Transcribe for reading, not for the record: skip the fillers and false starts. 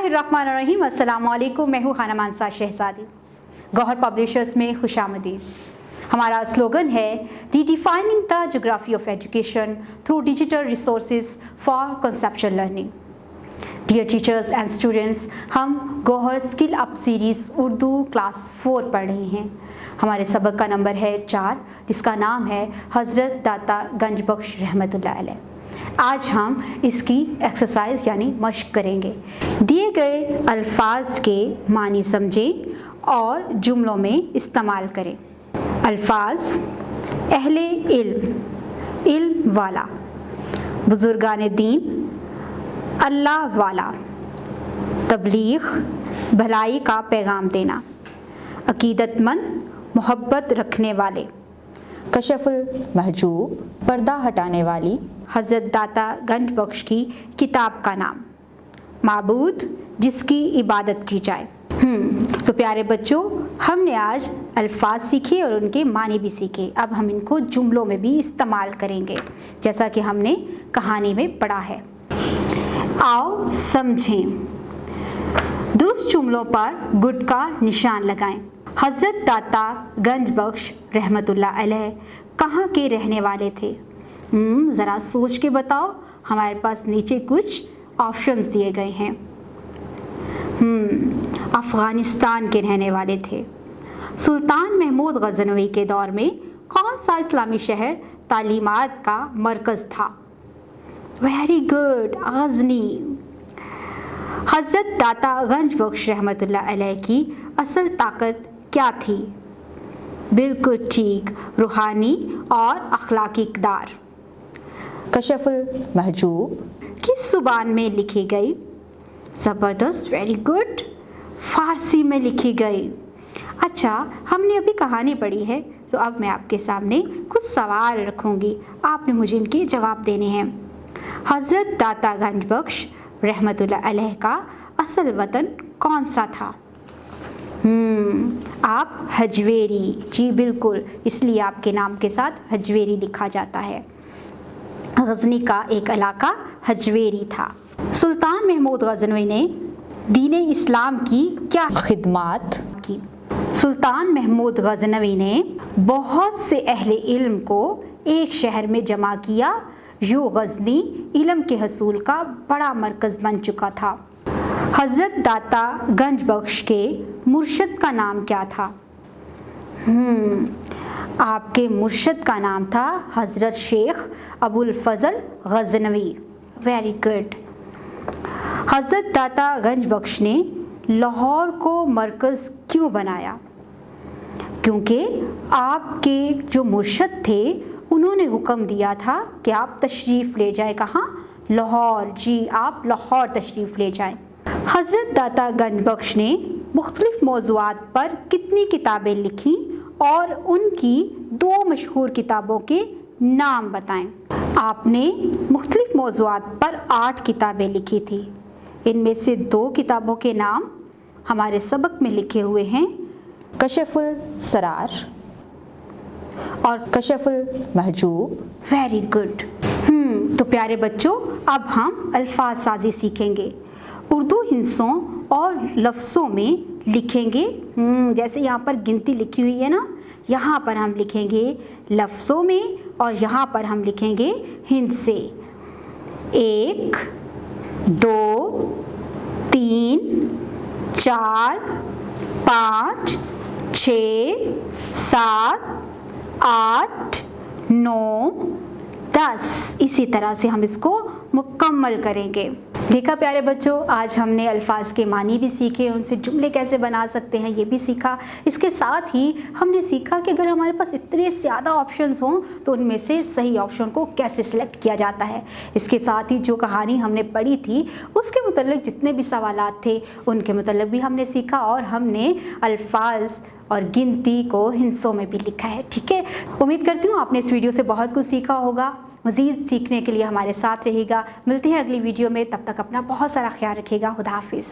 बिस्मिल्लाहिर्रहमानिर्रहीम। अस्सलामु अलैकुम। मैं हूँ खाना मानसा शहजादी। गौहर पब्लिशर्स में खुशामदीद। हमारा स्लोगन है redefining the geography of education through digital resources for conceptual learning. Dear teachers and students, हम Gauhar skill up series Urdu class 4 पढ़ रहे हैं। हमारे सबक का नंबर है 4, जिसका नाम है हज़रत दाता गंज बख्श रहमतुल्लाह अलैह। आज हम इसकी एक्सरसाइज यानी मश्क करेंगे। दिए गए अल्फाज के मानी समझें और जुमलों में इस्तेमाल करें। अल्फाज: अहले इल्म, इल्म वाला; बुजुर्गान दीन, अल्लाह वाला; तबलीग, भलाई का पैगाम देना; अकीदतमंद, मोहब्बत रखने वाले; कशफुल महजूब, पर्दा हटाने वाली; हज़रत दाता गंज बख्श की किताब का नाम; माबूद, जिसकी इबादत की जाए। तो प्यारे बच्चों, हमने आज अल्फाज सीखे और उनके मानी भी सीखे। अब हम इनको जुमलों में भी इस्तेमाल करेंगे, जैसा कि हमने कहानी में पढ़ा है। आओ समझें। दुरुस्त जुमलों पर गुड का निशान लगाएं। हज़रत दाता गंज बख्श रहमतुल्लाह अलैह कहाँ के रहने वाले थे? ज़रा सोच के बताओ। हमारे पास नीचे कुछ ऑप्शंस दिए गए हैं। अफ़गानिस्तान के रहने वाले थे। सुल्तान महमूद गज़नवी के दौर में कौन सा इस्लामी शहर तालीमात का मरकज़ था? Very good, Ghazni. हज़रत दाता गंज बख्श रहमतुल्लाह अलैह की असल ताकत क्या थी? बिल्कुल ठीक, रूहानी और अखलाकी इक़दार। कशफुल महजूब किस ज़ुबान में लिखी गई? ज़बरदस्त, वेरी गुड, फ़ारसी में लिखी गई। अच्छा, हमने अभी कहानी पढ़ी है, तो अब मैं आपके सामने कुछ सवाल रखूँगी, आपने मुझे इनके जवाब देने हैं। हज़रत दाता गंज बख्श रहमतुल्लाह अलैह का असल वतन कौन सा था? आप हजवेरी, जी बिल्कुल, इसलिए आपके नाम के साथ हजवेरी लिखा जाता है। गज़नी का एक इलाका हजवेरी था। सुल्तान महमूद गज़नवी ने दीन इस्लाम की क्या खिदमत की? सुल्तान महमूद गज़नवी ने बहुत से अहले इल्म को एक शहर में जमा किया। यूँ गज़नी इल्म के हसूल का बड़ा मरकज़ बन चुका था। हज़रत दाता गंज बख्श के मुर्शद का नाम क्या था? आपके मुर्शद का नाम था हज़रत शेख अबुल फ़ज़ल गज़नवी। Very good. हज़रत दाता गंज बख्श ने लाहौर को मरकज़ क्यों बनाया? क्योंकि आपके जो मुर्शद थे उन्होंने हुक्म दिया था कि आप तशरीफ़ ले जाएं। कहाँ? लाहौर। जी, आप लाहौर तशरीफ़ ले जाएं। हज़रत दाता गंज बख्श ने मुख्तलिफ़ मौज़ूआत पर कितनी किताबें लिखीं और उनकी 2 मशहूर किताबों के नाम बताएं। आपने मुख्तलिफ़ मौज़ूआत पर 8 किताबें लिखी थी। इनमें से 2 किताबों के नाम हमारे सबक में लिखे हुए हैं, कशफुल सरार और कशफुल महजूब। Very good. तो प्यारे बच्चों, अब हम अल्फाज साजी सीखेंगे। उर्दू हिंसों और लफ्ज़ों में लिखेंगे। जैसे यहाँ पर गिनती लिखी हुई है ना, यहाँ पर हम लिखेंगे लफ्ज़ों में और यहाँ पर हम लिखेंगे हिंसे। 1, 2, 3, 4, 5, 6, 7, 8, 9, 10। इसी तरह से हम इसको मुकम्मल करेंगे। देखा प्यारे बच्चों, आज हमने अल्फाज के मानी भी सीखे, उनसे जुमले कैसे बना सकते हैं ये भी सीखा। इसके साथ ही हमने सीखा कि अगर हमारे पास इतने ज़्यादा ऑप्शंस हों तो उनमें से सही ऑप्शन को कैसे सिलेक्ट किया जाता है। इसके साथ ही जो कहानी हमने पढ़ी थी उसके मुतल्लिक जितने भी सवालात थे उनके मुतल्लिक भी हमने सीखा, और हमने अल्फाज और गिनती को हिंसों में भी लिखा है। ठीक है, उम्मीद करती हूँ आपने इस वीडियो से बहुत कुछ सीखा होगा। मज़ीद सीखने के लिए हमारे साथ रहिएगा। मिलते हैं अगली वीडियो में, तब तक अपना बहुत सारा ख्याल रखिएगा। खुदा हाफिज़।